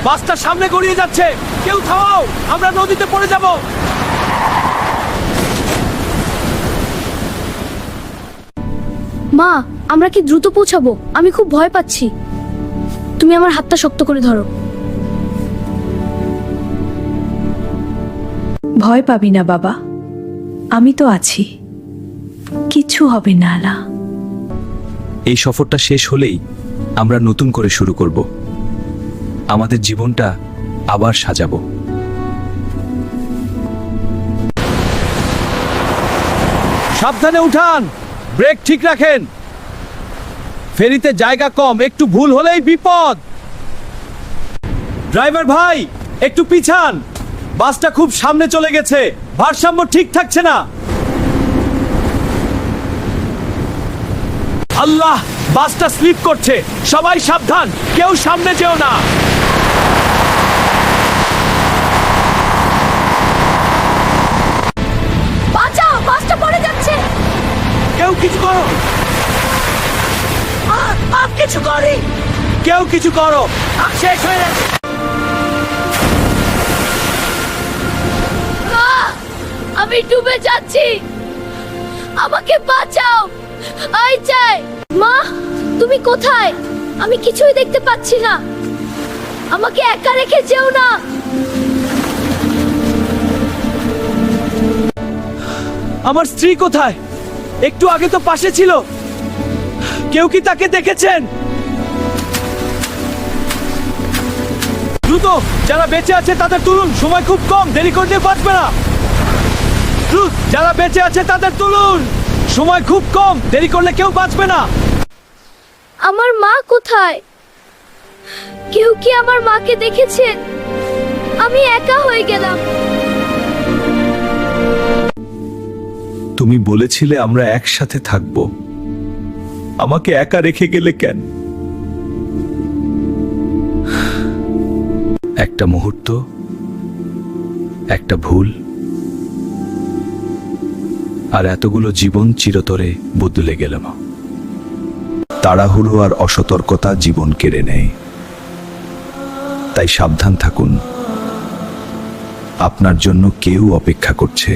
বাসটা সামনে গড়িয়ে যাচ্ছে, কেউ থামাও, আমরা নদীতে পড়ে যাব। মা, আমরা কি দ্রুত পৌঁছাবো? আমি খুব ভয় পাচ্ছি। তুমি আমার হাতটা শক্ত করে ধরো। ভয় পাবি না বাবা, আমি তো আছি, কিছু হবে না। আলা, এই সফরটা শেষ হলেই আমরা নতুন করে শুরু করব, আমাদের জীবনটা আবার সাজাবো। সাবধানে উঠান, ব্রেক ঠিক রাখেন। ফেরিতে জায়গা কম, একটু ভুল হলেই বিপদ। ড্রাইভার ভাই, একটু পিছান, বাসটা খুব সামনে চলে গেছে, ভারসাম্য ঠিক থাকছে না। আল্লাহ, বাসটা স্লিপ করছে, সবাই সাবধান, কেউ সামনে যেও না। বাঁচাও, বাসটা পড়ে যাচ্ছে। কেউ কিছু করো, কিছু করি, কেউ কিছু করো, শেষ হয়ে যাচ্ছে। আমি ডুবে যাচ্ছি, আমাকে বাঁচাও, আই চাই। মা, তুমি কোথায়? আমি কিছুই দেখতে পাচ্ছি না, আমাকে একা রেখে যেও না। আমার স্ত্রী কোথায়? একটু আগে তো পাশে ছিল, কেউ কি তাকে দেখেছেন? দ্রুত, যারা বেঁচে আছে তাদের তুলুন, সময় খুব কম, দেরি করলে বাঁচবে না। দ্রুত, যারা বেঁচে আছে তাদের তুলুন, সময় খুব কম, দেরি করলে কেউ বাঁচবে না। আমার মা কোথায়? কেউ কি আমার মাকে দেখেছেন? আমি একা হয়ে গেলাম। তুমি বলেছিলে আমরা একসাথে থাকব, আমাকে একা রেখে গেলে কেন? একটা মুহূর্ত, একটা ভুল, আর এতগুলো জীবন চিরতরে বদলে গেল। তাড়াহুড়ো আর অসতর্কতা জীবন কেড়ে নেয়, তাই সাবধান থাকুন, আপনার জন্য কেউ অপেক্ষা করছে।